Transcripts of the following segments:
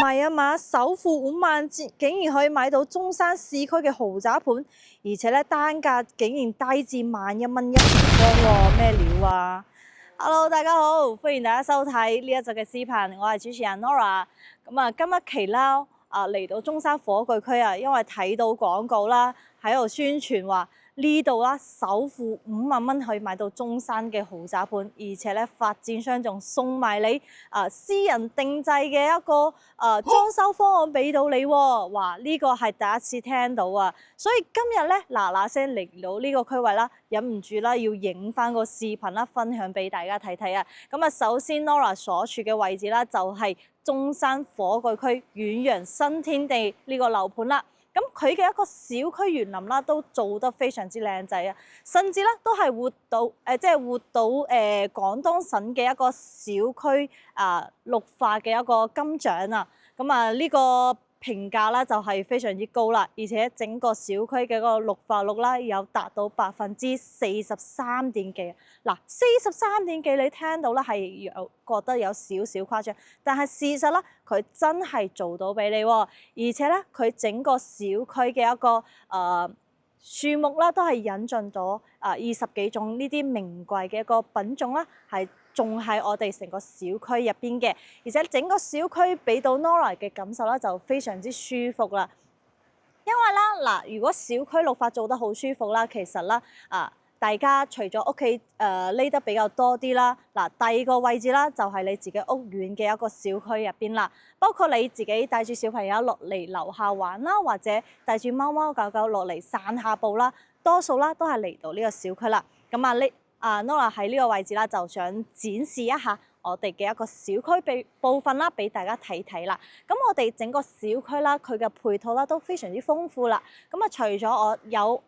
係啊嘛，首付5萬竟然可以買到中山市區嘅豪宅盤，而且咧單價竟然低至11,000蚊一平方喎，咩料啊？Hello， 大家好，歡迎大家收睇呢一集嘅視頻，我係主持人 Nora。咁啊，今一期啦，嚟到中山火炬區啊，因為睇到廣告啦，喺度宣傳話呢度啦，首付5萬蚊可以買到中山嘅豪宅盤，而且咧發展商仲送埋你私人定製嘅一個裝修方案俾到你喎。哇！呢個係第一次聽到啊，所以今日咧嗱聲嚟到呢個區位啦，忍唔住啦要影翻個視頻啦，分享俾大家睇睇啊。咁啊，首先 Nora 所處嘅位置啦，就係中山火炬區遠洋新天地呢個樓盤啦。咁佢嘅一個小區園林啦，都做得非常之靚仔啊！甚至咧都係活到廣東省嘅一個小區綠化嘅一個金獎啊！咁啊呢個評價啦就係非常之高啦，而且整個小區嘅嗰個綠化率啦有達到43%幾。嗱，43%幾你聽到啦係覺得有少少誇張，但係事實啦佢真係做到俾你喎，而且咧佢整個小區嘅一個樹木啦都係引進咗20幾種呢啲名貴嘅一個品種啦，係仲喺我哋成個小區入邊嘅，而且整個小區俾到 Nora 嘅感受啦就非常之舒服啦。因為啦嗱，如果小區綠化做得好舒服啦，其實啦大家除咗屋企匿得比較多啲啦，嗱第二個位置啦就係你自己屋苑嘅一個小區入邊啦，包括你自己帶住小朋友落嚟樓下玩啦，或者帶住貓貓狗狗落嚟散下步啦，多數啦都係嚟到呢個小區啦。咁Nora 喺呢個位置啦，就想展示一下我哋嘅一個小區部分啦，俾大家睇睇啦。咁我哋整個小區啦，佢嘅配套啦都非常之豐富啦。咁除咗我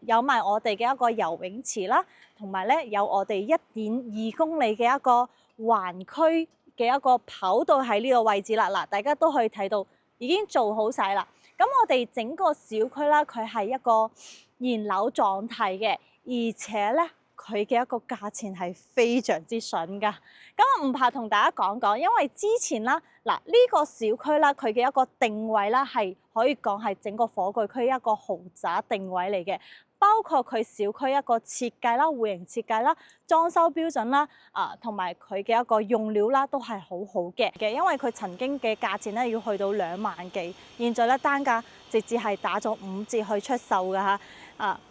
有埋我哋嘅一個游泳池啦，同埋咧有我哋1.2公里嘅一個環區嘅一個跑道喺呢個位置啦。嗱，大家都可以睇到已經做好晒啦。咁我哋整個小區啦，佢係一個現樓狀態嘅，而且咧，佢嘅一個價錢係非常之筍㗎，咁我唔怕同大家講講，因為之前啦，嗱呢個小區啦，佢嘅一個定位啦，係可以講係整個火炬區一個豪宅定位嚟嘅，包括佢小區一個設計啦、戶型設計啦、裝修標準啦，同埋佢嘅一個用料啦，都係好好嘅。因為佢曾經嘅價錢咧要去到2萬幾，現在咧單價直接係打咗5折去出售㗎嚇。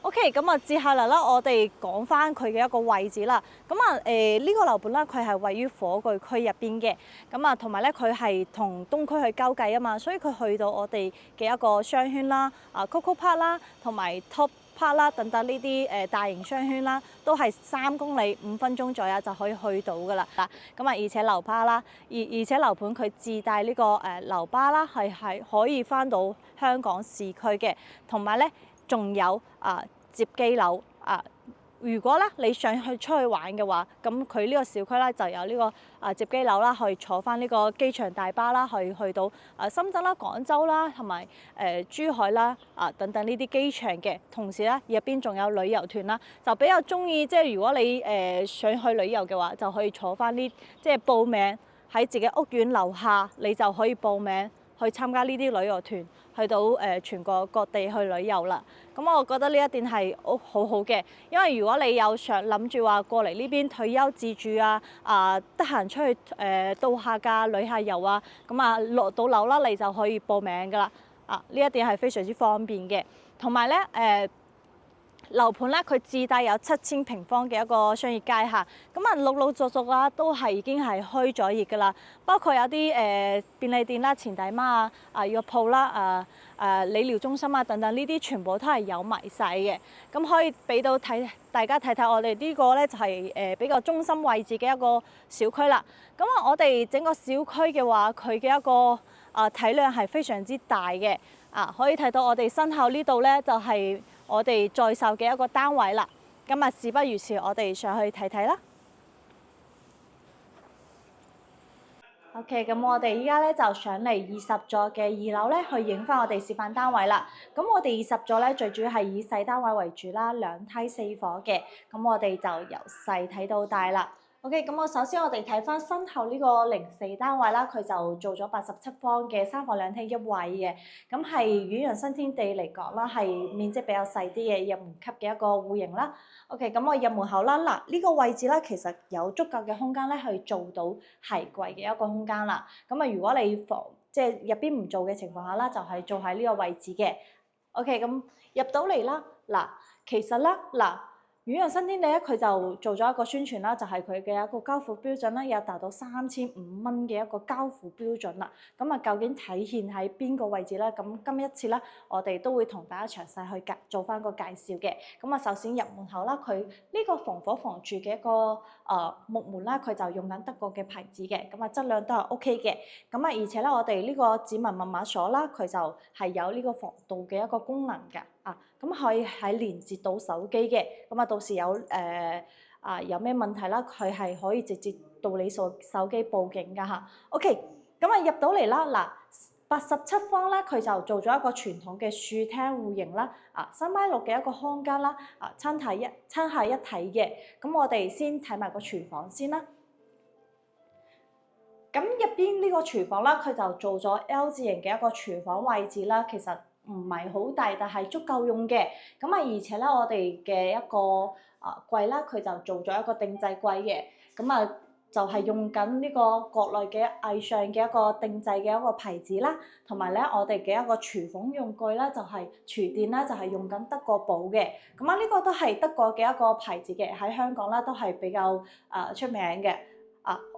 OK， 咁接下嚟啦，我哋講翻佢嘅一個位置啦。呢個樓盤啦，佢係位於火炬區入邊嘅。同埋咧，佢係同東區去交界啊嘛，所以佢去到我哋嘅一個商圈啦、Coco Park 啦，同埋 Top Park 啦等等呢啲大型商圈啦，都係3公里5分鐘左右就可以去到噶啦。而且樓巴啦，而且樓盤佢自帶呢個樓巴啦，係可以翻到香港市區嘅，同埋咧。仲有接機樓如果咧你想去出去玩嘅話，咁佢呢個小區咧就有呢個接機樓啦，去坐翻呢個機場大巴啦，去到深圳啦、廣州啦，同埋珠海啦等等呢啲機場嘅。同時咧入邊仲有旅遊團啦，就比較中意即係如果你想去旅遊嘅話，就可以坐翻呢即係報名喺自己屋苑樓下，你就可以報名去參加呢啲旅遊團。去到全國各地去旅遊啦，咁我覺得呢一點係好好嘅，因為如果你有想諗住話過嚟呢邊退休自住得閒出去度下假旅下遊落到樓啦，你就可以報名噶啦，呢一點係非常之方便嘅，同埋咧樓盤咧，佢自帶有7000平方嘅一個商業街嚇，陸續啦都係已經係開咗業噶啦，包括有啲便利店啦、錢大媽藥鋪啦、理療中心等等呢啲，全部都係有埋晒嘅。咁可以俾到大家睇睇，我哋呢個咧就係比較中心位置嘅一個小區啦。我哋整個小區嘅話，佢嘅一個體量係非常之大嘅。可以睇到我哋身後呢度咧就係我哋在售嘅一個單位啦。事不宜遲，我哋上去睇睇啦。OK， 咁我哋依家咧就上嚟20座嘅2樓咧，去影翻我哋示範單位啦。咁我哋20座咧，最主要係以細單位為主啦，2梯4伙嘅。咁我哋就由細睇到大啦。OK，咁我首先我哋睇翻身後呢個04單位啦，佢就做咗87方嘅3房2廳1衛嘅，咁係遠洋新天地嚟講啦，係面積比較細啲嘅入門級嘅一個戶型啦。OK，咁我入門口啦，嗱呢個位置咧其實有足夠嘅空間咧去做到鞋櫃嘅一個空間啦。咁啊，如果你即係入邊唔做嘅情況下啦，就係做喺呢個位置嘅。OK，咁入到嚟啦，嗱其實啦，嗱。遠洋新天地咧，佢就做咗一個宣傳啦，就係佢嘅一個交付標準啦，有達到3500蚊嘅一個交付標準啦。咁啊，究竟體現喺邊個位置咧？咁今一次咧，我哋都會同大家詳細去做翻個介紹嘅。咁啊，首先入門口啦，佢呢個防火防蛀嘅一個木門啦，佢就用緊德國嘅牌子嘅，咁啊質量都係 OK 嘅。咁啊，而且咧，我哋呢個指紋密碼鎖啦，佢就係有呢個防盜嘅一個功能㗎。咁可以喺連接到手機嘅，咁啊到時有有咩問題啦，佢係可以直接到你手機報警㗎嚇。OK，咁啊入到嚟啦，嗱87方咧，佢就做咗一個傳統嘅樹廳戶型啦，3米6嘅一個空間啦，餐下一體嘅。咁我哋先睇埋個廚房先啦。咁入邊呢個廚房啦，佢就做咗 L 字形嘅一個廚房位置啦，其實唔係好大，但係足夠用嘅。咁啊，而且咧，我哋嘅一個櫃啦，佢就做咗一個定製櫃嘅。咁啊，就係用緊呢個國內嘅藝上嘅一個定製嘅一個牌子啦，同埋咧，我哋嘅一個廚房用具啦，就係廚電啦，就係用緊德國寶嘅。咁啊，呢個都係德國嘅一個牌子嘅，喺香港啦都係比較出名嘅。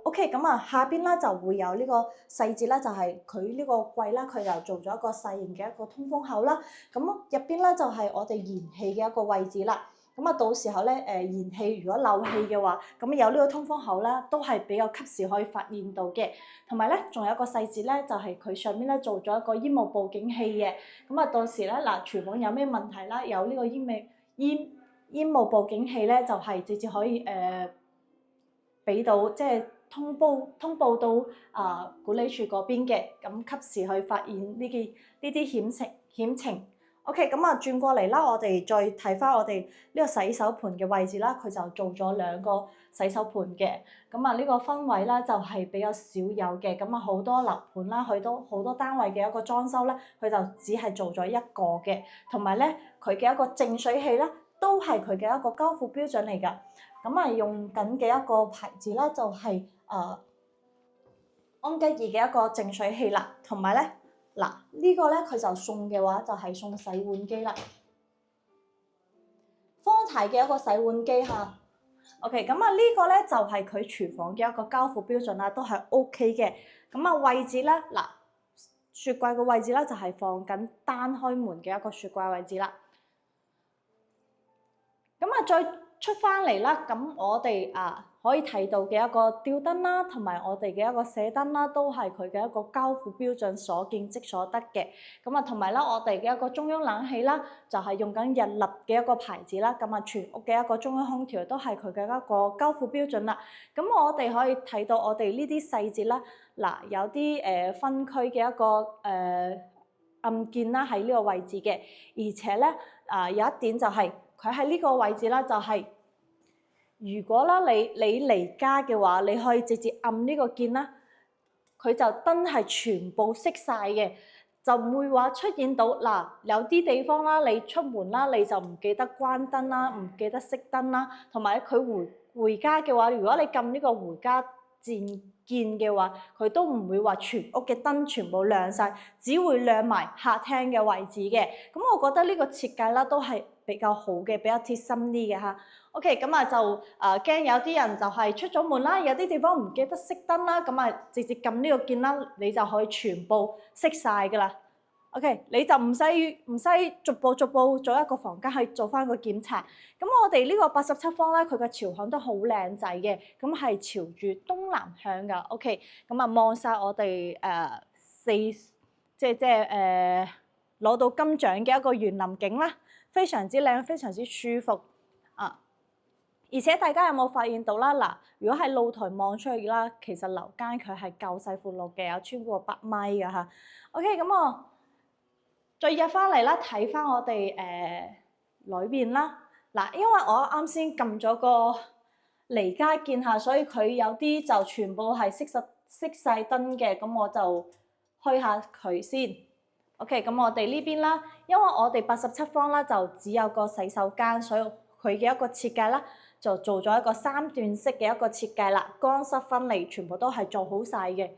OK，咁啊，下邊咧就會有呢個細節啦，就係佢呢個櫃啦，佢就做咗一個細型嘅一個通風口啦。咁入邊咧就係我哋燃氣嘅一個位置啦。咁啊，到時候咧燃氣如果漏氣嘅話，咁有呢個通風口啦，都係比較及時可以發現到嘅。同埋咧，仲有一個細節咧，就係佢上邊咧做咗一個煙霧報警器嘅。咁啊，到時咧嗱，廚房有咩問題啦，有呢個煙霧報警器咧，就係直接可以俾到即係通報到管理處嗰邊嘅，咁及時去發現呢啲險情。OK，咁啊轉過嚟啦，我哋再睇翻我哋呢個洗手盤嘅位置啦，佢就做咗2個洗手盤嘅。咁啊呢個分位啦就係比較少有嘅，咁啊好多樓盤啦，佢都好多單位嘅一個裝修咧，佢就只係做咗1個嘅，同埋咧佢嘅一個淨水器咧都係佢嘅一個交付標準嚟㗎。咁啊，用緊嘅一個牌子啦，就係安吉爾嘅一個淨水器啦，同埋咧嗱呢個咧佢就送嘅話就係送洗碗機啦，方太嘅一個洗碗機嚇。OK，咁啊呢個咧就係佢廚房嘅一個交付標準啦，都係 OK 嘅。咁啊位置咧嗱，雪櫃嘅位置咧就係放緊單開門嘅一個雪櫃位置啦。咁啊再出翻嚟啦，咁我哋可以睇到嘅一個吊燈啦，同埋我哋嘅一個射燈啦，都係佢嘅一個交付標準所見即所得嘅。咁啊，同埋啦，我哋嘅一個中央冷氣啦，就係用緊日立嘅一個牌子啦。咁啊，全屋嘅一個中央空調都係佢嘅一個交付標準啦。咁我哋可以睇到我哋呢啲細節啦，嗱有啲分區嘅一個按鍵啦喺呢個位置嘅，而且咧有一點就係佢喺呢個位置啦，就係如果啦你離家嘅話，你可以直接按呢個鍵啦，佢就燈係全部熄晒嘅，就唔會話出現到有啲地方啦，你出門啦你就唔記得關燈啦，唔記得熄燈啦，同埋佢回家嘅話，如果你撳呢個回家鍵嘅話，佢都唔會話全屋嘅燈全部亮晒，只會亮埋客廳嘅位置嘅。咁我覺得呢個設計啦都係比較好嘅，比較貼心啲嘅嚇。OK，咁啊就驚有啲人就係出咗門啦，有啲地方唔記得熄燈啦，咁啊直接撳呢個鍵啦，你就可以全部熄晒㗎啦。OK，你就唔使逐步做一個房間去做翻個檢查。咁我哋呢個87方咧，佢個朝向都好靚仔嘅，咁係朝住東南向㗎。OK，咁啊望晒我哋攞到金獎嘅一個園林景啦，非常之靚，非常之舒服啊！而且大家有冇發現到啦？嗱，如果喺露台望出去啦，其實樓間佢係夠細闊落嘅，有超過8米㗎嚇。OK，咁我再入翻嚟啦，睇翻我哋裏邊啦。嗱，因為我啱先撳咗個離家見客，所以佢有啲就全部係熄晒燈嘅，咁我就開下佢先。OK， 咁我哋呢邊啦，因為我哋87方啦就只有個洗手間，所以佢嘅一個設計啦就做咗一個3段式嘅一個設計啦，乾濕分離全部都係做好晒嘅。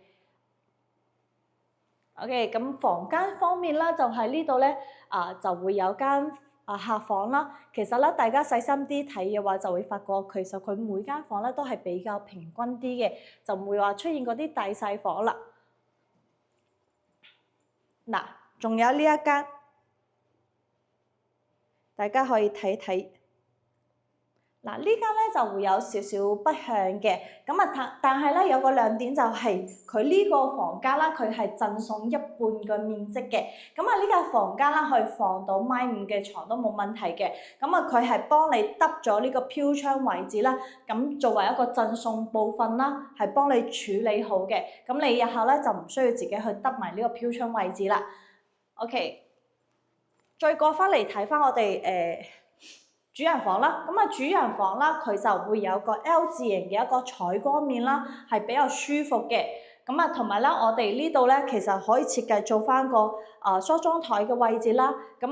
OK， 咁房間方面啦，就喺呢度咧就會有間客房啦。其實咧，大家細心啲睇嘅話，就會發覺其實佢每間房咧都係比較平均啲嘅，就唔會話出現嗰啲大細房啦。嗱，仲有呢一間，大家可以睇睇。嗱，呢間咧就會有少少北向嘅，咁但係咧有個亮點就係佢呢個房間啦，佢係贈送1半嘅面積嘅，咁呢間房間啦可以放到米5嘅床都冇問題嘅，咁佢係幫你揼咗呢個飄窗位置啦，咁作為一個贈送部分啦，係幫你處理好嘅，咁你日後咧就唔需要自己去揼埋呢個飄窗位置啦。OK， 再過翻嚟睇翻我哋主人房啦，咁主人房啦，佢就會有個 L 字形嘅一個採光面啦，係比較舒服嘅。咁同埋咧，我哋呢度咧其實可以設計做翻個梳妝台嘅位置啦，咁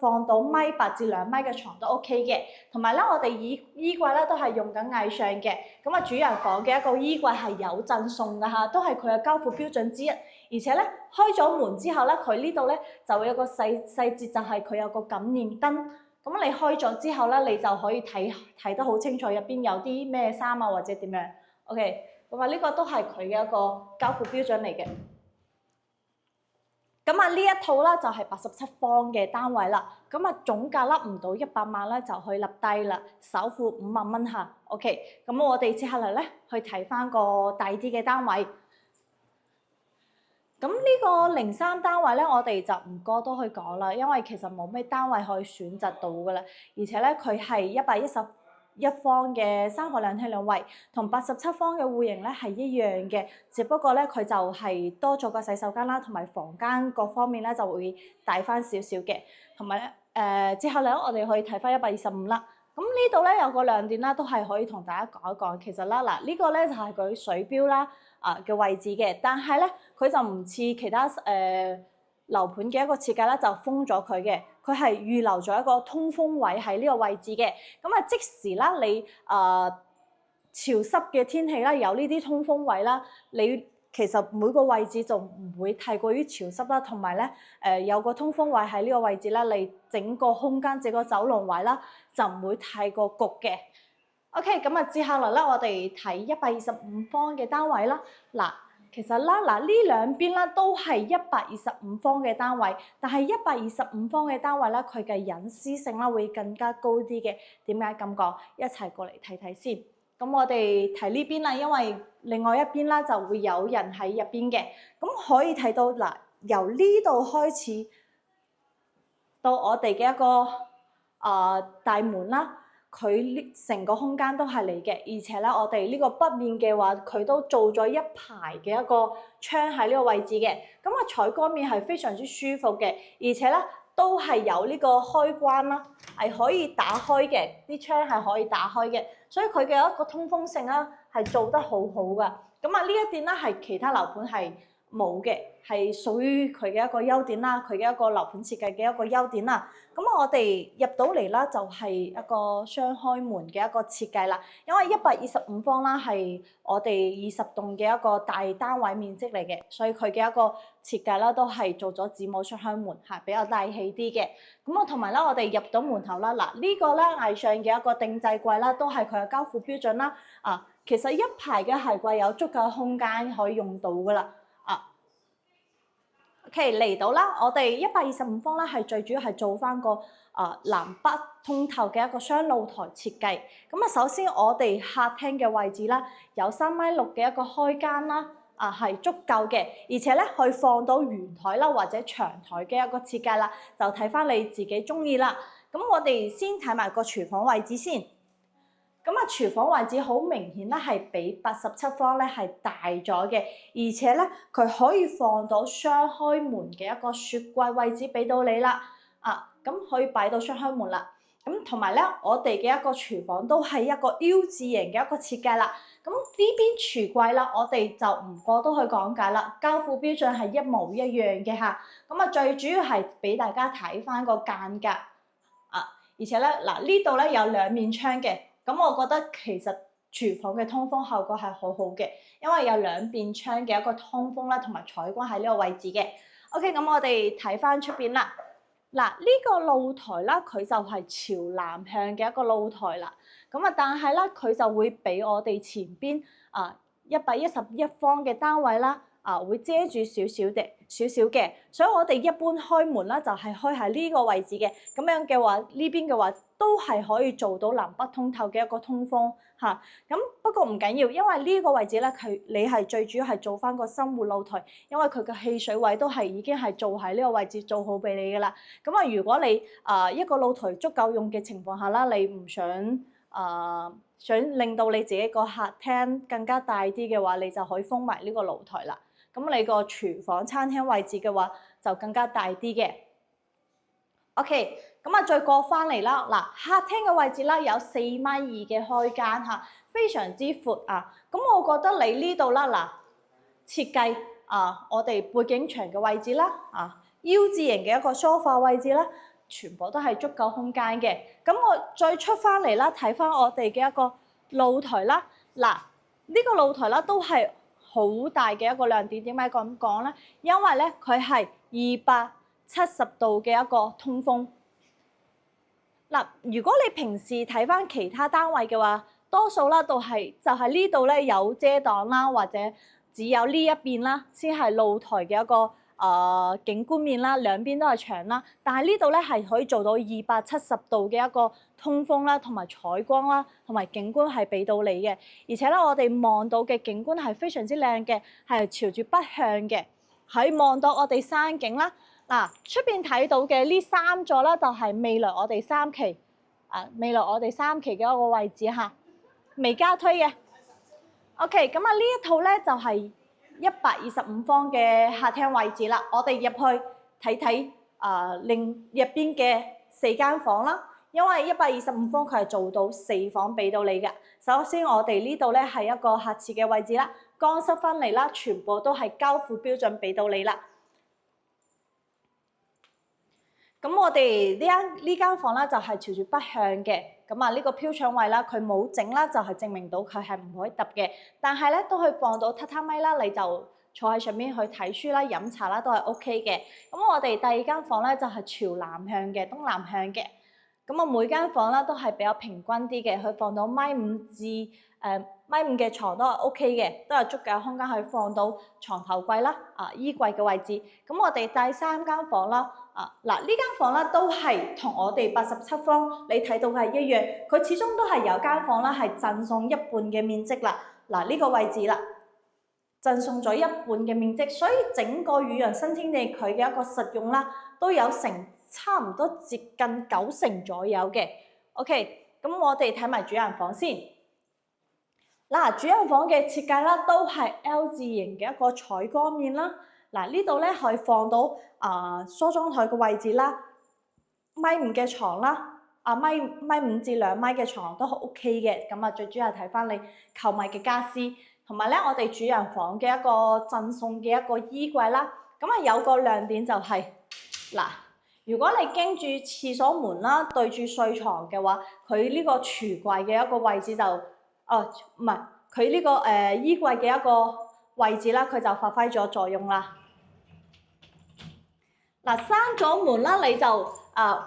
放到1.8至2米嘅床都 OK 嘅。同埋咧，我哋衣櫃咧都係用緊藝尚嘅，咁主人房嘅一個衣櫃係有贈送㗎嚇，都係佢嘅交付標準之一。而且咧，開咗門之後咧，佢呢度咧就會有個細節，就係佢有個感應燈。咁你開咗之後咧，你就可以睇得好清楚入邊有啲咩衫啊，或者點樣。OK， 咁呢個都係佢嘅一個交付標準嚟嘅。咁呢一套啦就係87方嘅單位啦。咁總價啦唔到100萬咧就可以立低啦，首付5萬蚊嚇。OK， 咁我哋接下嚟咧去睇翻個大啲嘅單位。咁呢個03單位咧，我哋就唔過多去講啦，因為其實冇咩單位可以選擇到噶啦，而且咧佢係111方嘅3房2廳2衛，同87方嘅戶型咧係一樣嘅，只不過咧佢就係多咗個洗手間啦，同埋房間各方面咧就會大翻少少嘅，同埋咧之後咧我哋可以睇翻125啦。咁呢度咧有個亮點啦，都係可以同大家講一講。其實啦，嗱呢個咧就係佢水標啦嘅位置嘅，但係咧佢就唔似其他樓盤嘅一個設計啦，就封咗佢嘅。佢係預留咗一個通風位喺呢個位置嘅。咁即時啦，你潮濕嘅天氣啦，有呢啲通風位啦，你其實每個位置就唔會太過於潮濕啦，同埋咧有個通風位喺呢個位置啦，你整個空間整個走廊位啦就唔會太過焗嘅。OK， 咁接下來咧我哋睇125方嘅單位啦。嗱，其實啦呢兩邊啦都係125方嘅單位，但係125方嘅單位咧佢嘅隱私性啦會更加高啲嘅。點解咁講？一齊過嚟睇睇先。咁我哋睇呢邊啦，因為另外一邊啦就會有人喺入邊嘅。咁可以睇到嗱，由呢度開始到我哋嘅一個大門啦，佢成個空間都係嚟嘅。而且咧，我哋呢個北面嘅話，佢都做咗一排嘅一個窗喺呢個位置嘅。咁採光面係非常之舒服嘅，而且咧都係有呢個開關啦，係可以打開嘅，啲窗係可以打開嘅。所以佢嘅一個通風性啦係做得好好噶，咁呢一點咧係其他樓盤係冇嘅，係屬於佢嘅一個優點啦，佢嘅一個樓盤設計嘅一個優點啦。咁我哋入到嚟啦，就係一個雙開門嘅一個設計啦。因為125方啦係我哋20棟嘅一個大單位面積嚟嘅，所以佢嘅一個設計啦都係做咗子母雙開門，係比較大氣啲嘅。咁同埋啦，我哋入到門口啦，嗱呢個咧藝尚嘅一個定制櫃啦，都係佢嘅交付標準啦。其實一排嘅鞋櫃有足夠空間可以用到噶啦。OK， 嚟到啦，我哋125方啦，係最主要係做翻個南北通透嘅一個雙露台設計。咁首先我哋客廳嘅位置啦，有3.6米嘅一個開間啦，係足夠嘅，而且咧可以放到圓台啦或者長台嘅一個設計啦，就睇翻你自己中意啦。咁我哋先睇埋個廚房位置先。咁廚房位置好明顯咧，係比87方咧係大咗嘅，而且咧佢可以放到雙開門嘅一個雪櫃位置俾到你啦。咁可以擺到雙開門啦。咁同埋咧，我哋嘅一個廚房都係一個 U 字形嘅一個設計啦。咁呢邊櫥櫃啦，我哋就唔過多去講解啦。交付標準係一模一樣嘅嚇。咁啊，最主要係俾大家睇翻個間隔啊，而且咧嗱呢度咧有兩面窗嘅。咁我覺得其實廚房嘅通風效果係好好嘅，因為有兩邊窗嘅一個通風啦，同埋採光喺呢個位置嘅。OK，咁我哋睇翻出邊啦。嗱，呢個露台啦，佢就係朝南向嘅一個露台啦。咁啊，但係咧，佢就會俾我哋前邊111方嘅單位啦，會遮住少少嘅。所以我哋一般開門啦，就係開喺呢個位置嘅。咁樣嘅話，呢邊嘅話都係可以做到南北通透嘅一個通風嚇。咁不過唔緊要，因為呢個位置咧，你係最主要係做翻個生活露台，因為佢嘅汽水位都係已經係做喺呢個位置做好俾你噶啦。咁啊，如果你一個露台足夠用嘅情況下啦，你唔想令到你自己個客廳更加大啲嘅話，你就可以封埋呢個露台啦。咁你個廚房、餐廳位置嘅話就更加大啲嘅。OK， 咁啊再過翻嚟啦。嗱，客廳嘅位置啦有4.2米嘅開間嚇，非常之闊啊。咁我覺得你呢度啦嗱，設計我哋背景牆嘅位置啦，U 字形嘅一個梳化位置啦，全部都係足夠空間嘅。咁我再出翻嚟啦，睇翻我哋嘅一個露台啦。嗱，呢個露台啦都係好大嘅一個亮點。點解咁講咧？因為咧佢係270度嘅一個通風。嗱，如果你平時睇翻其他單位嘅話，多數啦都係就係呢度咧有遮擋啦，或者只有呢一邊啦先係露台嘅一個景觀面啦，兩邊都係牆啦。但係呢度咧係可以做到270度嘅一個通風啦，同埋採光啦，同埋景觀係俾到你嘅。而且咧，我哋望到嘅景觀係非常之靚嘅，係朝住北向嘅，喺望到我哋山景啦。嗱，出邊睇到嘅呢3座啦，就係未來我哋3期嘅一個位置嚇，未加推嘅。OK， 咁啊呢一套咧就係125方嘅客廳位置啦。我哋入去睇睇另入邊嘅4間房啦。因為125方佢係做到4房俾到你嘅。首先我哋呢度咧係一個客廁嘅位置啦，乾濕分離啦，全部都係交付標準俾到你啦。咁我哋呢間房咧就係朝住北向嘅。咁啊呢個飄窗位啦，佢冇整啦，就係證明到佢係唔可以揼嘅。但係咧都可以放到榻榻米啦，你就坐喺上面去睇書啦、飲茶啦，都係 OK 嘅。咁我哋第2間房咧就係朝南向嘅，東南向嘅。咁啊每間房啦都係比較平均啲嘅，佢放到1.5至1.5米嘅床都係 OK 嘅，都有足夠空間去放到床頭櫃啦、衣櫃嘅位置。咁我哋第3間房啦，嗱呢間房啦都係同我哋87方你睇到嘅係一樣，佢始終都係有間房啦係贈送一半嘅面積啦。嗱呢個位置啦，贈送咗一半嘅面積，所以整個宇陽新天地佢嘅一個實用啦，都有差唔多接近90%左右嘅。OK， 咁我哋睇埋主人房先。嗱，主人房嘅設計啦，都係 L 字形嘅一個採光面啦。嗱，呢度咧可以放到梳妝台嘅位置啦，1.5米嘅床啦，1.5至2米嘅床都係 OK 嘅。咁啊，最主要係睇翻你購買嘅家私，同埋咧我哋主人房嘅一個贈送嘅一個衣櫃啦。咁啊有個亮點就係嗱。如果你經住廁所門啦，對住睡床嘅話，佢呢個櫥櫃嘅一個位置就，唔係佢呢個衣櫃嘅一個位置啦，佢就發揮咗作用啦。嗱，閂咗門啦，你就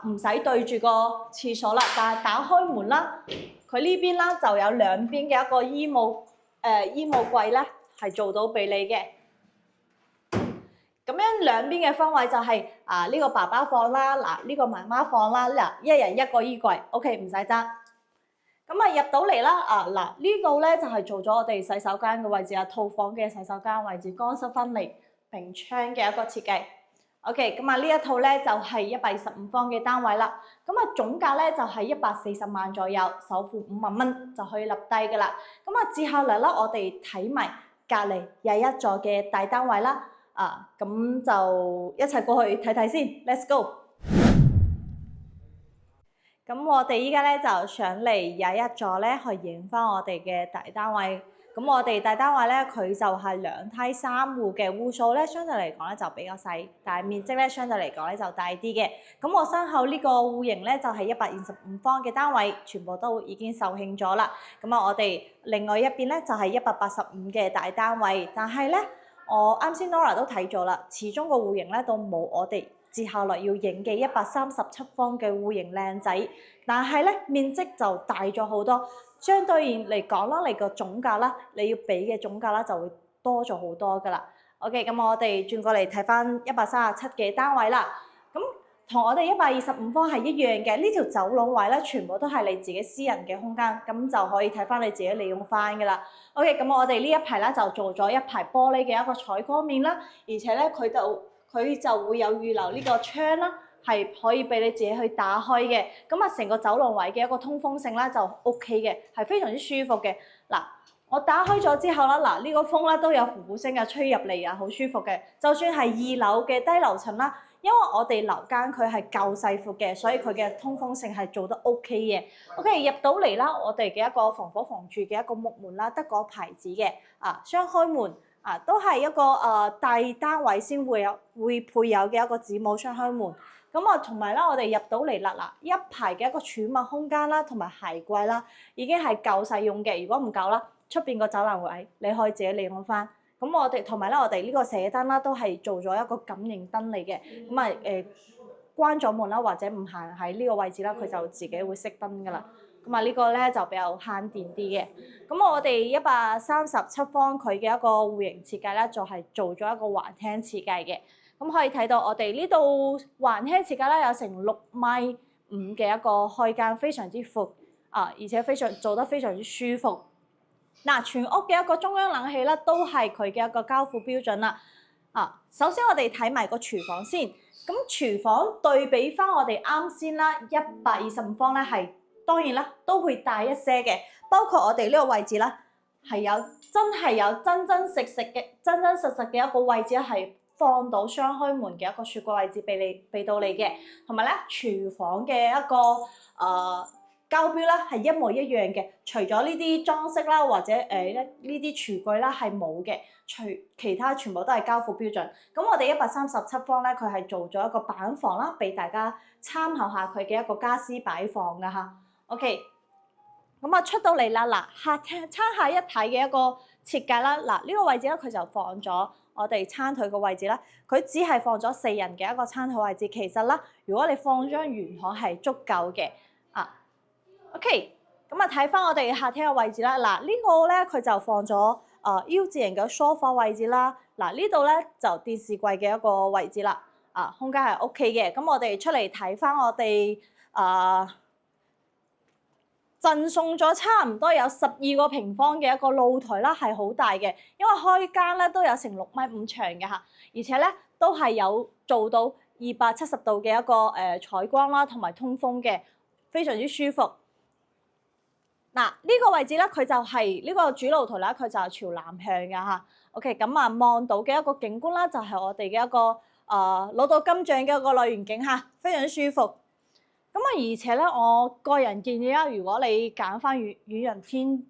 唔使對住個廁所啦，但係打開門啦，佢呢邊啦就有兩邊嘅一個衣帽櫃咧，係做到俾你嘅。咁樣兩邊嘅方位就係呢個爸爸房啦，呢個媽媽房啦，一人一個衣櫃 ，OK 唔使爭。咁啊入到嚟啦，呢度咧就係做咗我哋洗手間嘅位置套房嘅洗手間位置，乾濕分離、明窗嘅一個設計。OK， 咁啊呢一套咧就係125方嘅單位啦。咁啊總價咧就係140萬左右，首付5萬蚊就可以立低㗎啦。咁啊接下嚟啦，我哋睇埋隔離21座嘅大單位啦。咁就一齊過去睇睇先 ，Let's go。咁我哋依家咧就上嚟有一座咧去影翻我哋嘅大單位。咁我哋大單位咧佢就係2梯3戶嘅，戶數咧相對嚟講咧就比較細，但係面積咧相對嚟講咧就大啲嘅。咁我身後呢個戶型咧就係125方嘅單位，全部都已經售罄咗啦。咁啊，我哋另外一邊咧就係185嘅大單位，但係咧我啱先 Nora 都睇咗啦，始終個戶型咧都冇我哋接下來要影嘅137方嘅戶型靚仔，但係咧面積就大咗好多。相對而嚟講啦，你個總價啦，你要俾嘅總價啦就會多咗好多噶啦。OK，咁我哋轉過嚟睇翻137嘅單位啦。咁同我哋125方係一樣嘅，呢條走廊位咧全部都係你自己私人嘅空間，咁就可以睇翻你自己利用翻噶啦。OK，咁我哋呢一排咧就做咗一排玻璃嘅一個採光面啦，而且咧佢就會有預留呢個窗啦。係可以俾你自己去打開嘅，咁啊成個走廊位嘅一個通風性咧就 OK 嘅，係非常之舒服嘅。嗱，我打開咗之後啦，嗱呢個風咧都有呼呼聲啊，吹入嚟啊，好舒服嘅。就算係2樓嘅低樓層啦，因為我哋樓間佢係夠細闊嘅，所以佢嘅通風性係做得 OK 嘅。OK， 入到嚟啦，我哋嘅一個防火防蛀嘅一個木門啦，德國牌子嘅雙開門。都係一個大單位先會配有嘅一個子母雙開門。咁啊，同埋啦，我哋入到嚟啦，嗱一排嘅一個儲物空間啦，同埋鞋櫃啦，已經係夠使用嘅。如果唔夠啦，出邊個走廊位你可以自己利用翻。咁我哋同埋咧，我哋呢個射燈啦，都係做咗一個感應燈嚟嘅。咁啊關咗門啦，或者唔行喺呢個位置啦，佢就自己會熄燈噶啦。咁啊呢個咧就比較慳電啲嘅。咁我哋137方佢嘅一個戶型設計咧，就係做咗一個橫廳設計嘅。咁可以睇到我哋呢度橫廳設計咧有成6.5米嘅一個開間，非常之闊而且做得非常之舒服。嗱，全屋嘅一個中央冷氣咧都係佢嘅一個交付標準啦。首先我哋睇埋個廚房先。咁廚房對比翻我哋啱先啦，125方咧係當然啦都會大一些嘅，包括我哋呢個位置啦係真實實嘅一個位置咧係放到雙開門嘅一個雪櫃位置俾到你嘅，同埋咧廚房嘅一個膠標啦係一模一樣嘅，除咗呢啲裝飾啦或者呢啲廚具啦係冇嘅，其他全部都係交付標準。咁我哋137方咧，佢係做咗一個板房啦，俾大家參考下佢嘅一個家私擺放噶嚇。OK， 咁啊出到嚟啦，嗱客廳餐下一體嘅一個設計啦，嗱呢個位置咧佢就放咗我哋餐台個位置啦，佢只係放咗4人嘅一個餐台位置，其實啦如果你放張圓台係足夠嘅。OK， 咁啊睇翻我哋客廳嘅位置啦，嗱呢個咧佢就放咗U 字型嘅梳化位置啦，嗱呢度咧就電視櫃嘅一個位置啦，空間係 OK 嘅。咁我哋出嚟睇翻我哋贈送咗差唔多有12個平方嘅一個露台啦，係好大嘅，因為開間咧都有成6.5米長嘅嚇，而且咧都係有做到270度嘅一個採光啦，同埋通風嘅，非常之舒服。嗱呢個位置咧，佢就係呢個主露台啦，佢就係朝南向嘅嚇。OK， 咁望到嘅一個景觀啦，就係我哋嘅一個攞到金獎嘅一個樂園景嚇，非常之舒服。咁而且咧，我個人建議啦，如果你揀翻遠人新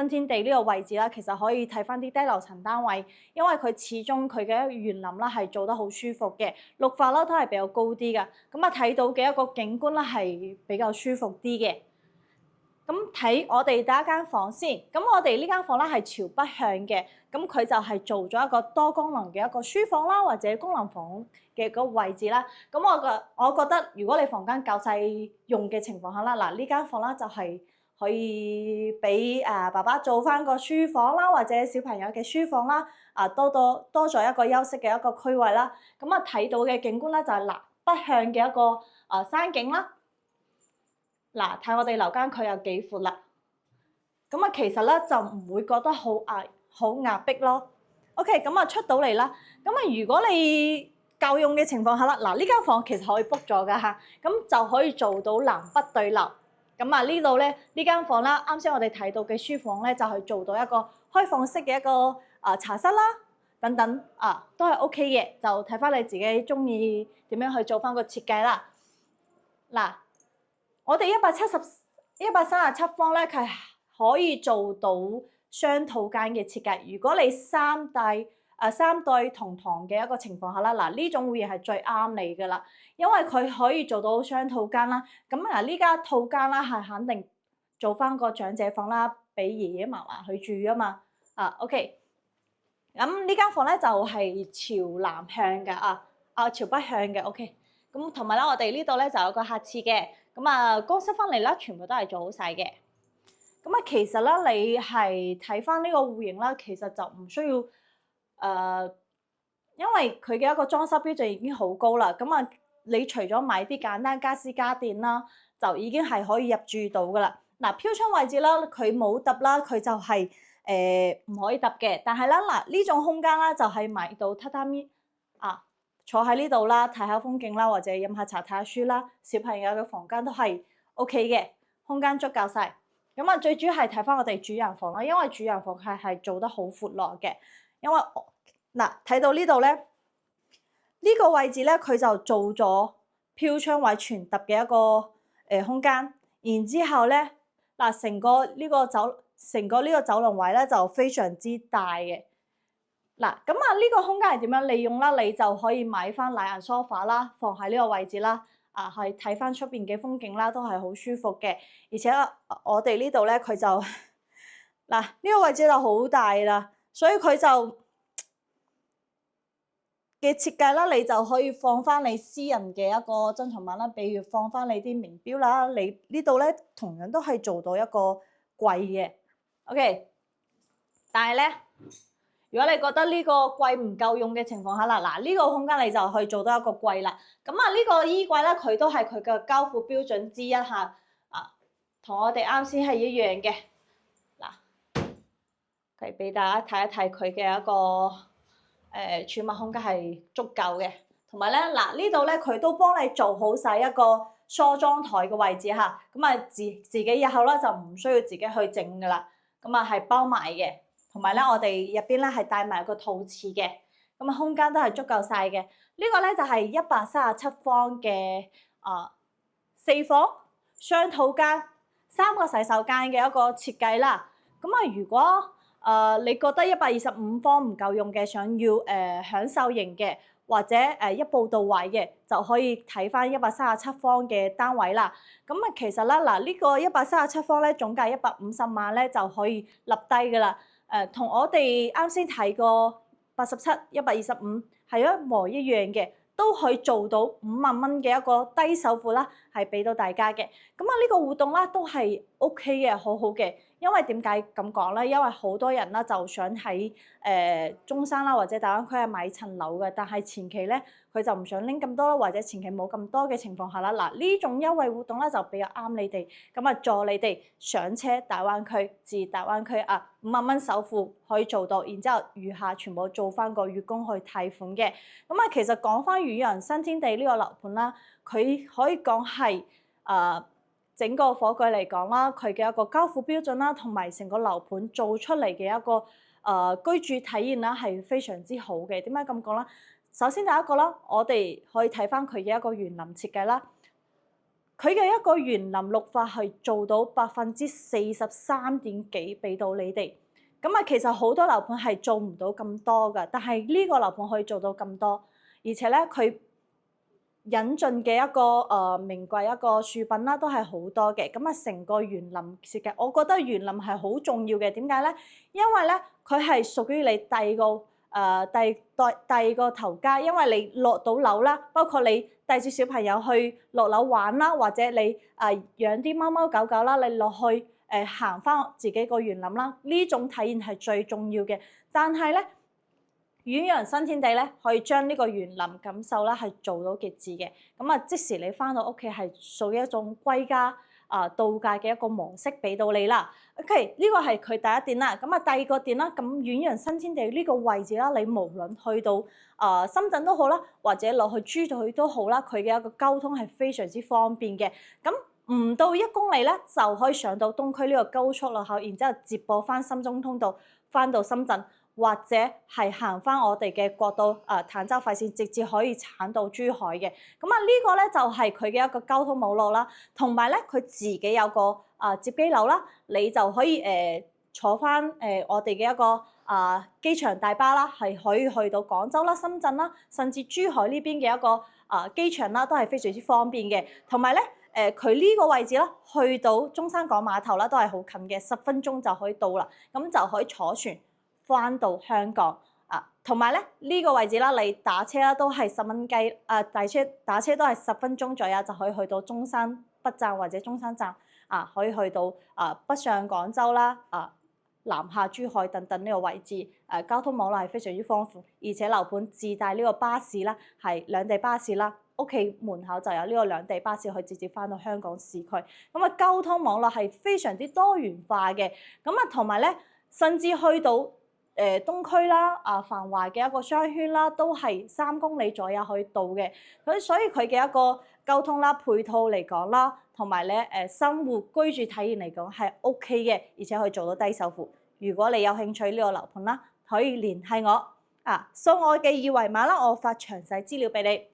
天地呢個位置啦，其實可以睇翻啲低樓層單位，因為佢始終佢嘅園林啦係做得好舒服嘅，綠化啦都係比較高啲嘅。咁睇到嘅一個景觀啦係比較舒服啲嘅。咁睇我哋第一間房先，咁我哋呢間房咧係朝北向嘅，咁佢就係做咗一個多功能嘅一個書房啦，或者功能房嘅個位置啦。咁我覺得如果你房間夠細用嘅情況下啦，嗱呢間房啦就係可以俾爸爸做翻個書房啦，或者小朋友嘅書房啦，多咗一個休息嘅一個區位啦。咁睇到嘅景觀咧就係南北向嘅一個山景啦。嗱，睇我哋樓間佢有幾闊啦，咁其實咧就唔會覺得好壓迫咯。OK， 咁出到嚟啦，咁如果你夠用嘅情況下啦，嗱呢間房其實可以 book 咗噶嚇，咁就可以做到南北對流。咁呢度咧呢間房啦，啱先我哋睇到嘅書房咧就係做到一個開放式嘅一個茶室啦，等等都係 OK 嘅，就睇翻你自己中意點樣去做翻個設計啦。嗱。我哋137方咧，佢係可以做到雙套間嘅設計。如果你三對同堂嘅一個情況下啦，嗱呢種會係最啱你噶啦，因為佢可以做到雙套間啦。咁呢家套間啦係肯定做翻個長者房啦，俾爺爺嫲嫲去住啊嘛。OK， 咁呢間房咧就係朝南向嘅朝北向嘅 OK。咁同埋咧，我哋呢度咧就有個客廁嘅，咁乾濕翻嚟啦，全部都係做好晒嘅。咁其實咧你係睇翻呢個戶型啦，其實就唔需要因為佢嘅一個裝修標準已經好高啦。你除咗買啲簡單家私家電啦，就已經係可以入住到噶啦。嗱，飄窗位置啦，佢冇揼啦，佢就係唔可以揼嘅。但係啦，呢種空間啦，就係買到榻榻米坐喺呢度啦，睇下風景啦，或者飲下茶睇下書啦。小朋友嘅房間都係 OK 嘅，空間足夠晒。最主要係睇翻我哋主人房啦，因為主人房係做得好闊落嘅。因為睇到呢度咧，呢個位置咧佢就做咗飄窗位全揼嘅一個空間。然之後咧成個呢個走廊位咧就非常之大嘅。呢個空間係點樣利用啦？你就可以買翻懶人梳化啦，放喺呢個位置啦，係睇翻出邊嘅風景啦，都係好舒服嘅。而且我哋呢度咧，佢就呢個位置就好大啦，所以佢就嘅設計啦，你就可以放翻你私人嘅一個珍藏品啦，比如放翻你啲名錶啦。你呢度咧同樣都係做到一個櫃嘅 OK， 但係咧。如果你覺得呢個櫃唔夠用嘅情況下啦，呢個空間你就去做到一個櫃啦。呢個衣櫃咧，佢都係佢嘅交付標準之一嚇，同我哋啱先係一樣嘅。佢俾大家睇一睇佢嘅一個儲物空間係足夠嘅，同埋咧呢度咧佢都幫你做好晒一個梳妝台嘅位置嚇，自己日後咧就唔需要自己去整噶啦，係包埋嘅。同埋咧，我哋入邊咧係帶埋個套廁嘅，空間都係足夠晒嘅。呢個咧就係137方嘅4房雙套間3個洗手間嘅一個設計啦。如果你覺得125方唔夠用嘅，想要享受型嘅或者一步到位嘅，就可以睇翻137方嘅單位啦。其實咧呢個137方咧總價150萬咧就可以立低噶啦。同我哋啱先睇過87、125係一模一樣嘅，都可以做到5萬蚊嘅一個低首付啦，係俾到大家嘅。呢個互動啦都係 OK 嘅，好好嘅。因為點解咁講咧？因為好多人啦就想喺中山啦或者大灣區買層樓嘅，但係前期咧佢就唔想拎咁多啦，或者前期冇咁多嘅情況下啦，呢種優惠活動咧就比較啱你哋，助你哋上車大灣區至大灣區5萬蚊首付可以做到，然之後餘下全部做翻個月供去貸款嘅。其實講翻遠洋新天地呢個樓盤啦，佢可以講係整個火炬嚟講啦，佢嘅一個交付標準啦，同埋成個樓盤做出嚟嘅一個居住體驗啦，係非常之好嘅。點解咁講啦？首先第一個啦，我哋可以睇翻佢嘅一個園林設計啦。佢嘅一個園林綠化係做到43%幾俾到你哋。其實好多樓盤係做唔到咁多㗎，但係呢個樓盤可以做到咁多，而且咧佢引進嘅一個名貴一個樹品啦，都係好多嘅。成個園林設計，我覺得園林係好重要嘅。點解咧？因為咧佢係屬於你第二個頭家，因為你落到樓啦，包括你帶住小朋友去落樓玩啦，或者你養啲貓貓狗狗啦，你落去行翻自己個園林啦，呢種體驗係最重要嘅。但係咧，遠洋新天地咧，可以將呢個園林感受啦，係做到極致嘅。即時你翻到屋企係屬於一種歸家度假嘅一個模式俾到你啦。OK， 呢個係佢第一點啦。第二個點啦，遠洋新天地呢個位置啦，你無論去到深圳都好啦，或者落去珠海都好啦，佢嘅一個交通係非常之方便嘅。唔到1公里咧，就可以上到東區呢個高速路口，然之後接駁翻深中通道翻到深圳。或者係行翻我哋嘅國道坦洲快線，直接可以鏟到珠海嘅。咁啊，呢個咧就係佢嘅一個交通網絡啦，同埋咧佢自己有個接機樓啦，你就可以坐翻我哋嘅一個機場大巴啦，係可以去到廣州啦、深圳啦，甚至珠海呢邊嘅一個機場啦，都係非常之方便嘅。同埋咧佢呢個位置啦，去到中山港碼頭啦，都係好近嘅，10分鐘就可以到啦。咁就可以坐船翻到香港同埋咧呢個位置啦，你打車啦都係10蚊雞打車都係10分鐘左右就可以去到中山北站或者中山站可以去到北上廣州啦南下珠海等等呢個位置，交通網絡係非常之豐富，而且樓盤自帶呢個巴士啦，係兩地巴士啦，屋企門口就有呢個兩地巴士可以直接翻到香港市區。咁交通網絡係非常之多元化嘅，咁同埋咧，甚至去到東區啦，繁華嘅一個商圈啦，都係3公里左右可以到嘅。所以佢嘅一個交通啦、配套嚟講啦，同埋咧生活居住體驗嚟講係 OK 嘅，而且可以做到低首付。如果你有興趣呢個樓盤啦，可以聯繫我掃我嘅二維碼啦，我發詳細資料俾你。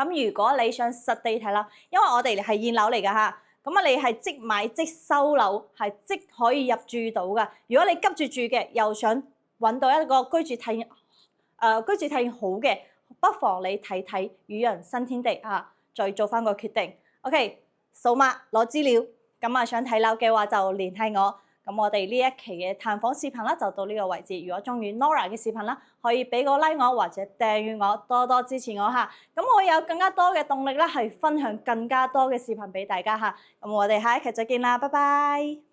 咁如果你想實地睇啦，因為我哋係現樓嚟㗎嚇。咁你係即買即收樓，係即可以入住到㗎。如果你急住住嘅，又想揾到一個居住體驗好嘅，不妨你睇睇與人新天地再做翻個決定。OK， 掃碼攞資料，咁想睇樓嘅話就聯繫我。咁我哋呢一期嘅探訪視頻啦，就到呢個位置。如果中意 Nora 嘅視頻啦，可以俾個 like 我或者訂閱我，多多支持我嚇。咁我有更加多嘅動力啦，係分享更加多嘅視頻俾大家嚇。咁我哋下一期再見啦，拜拜。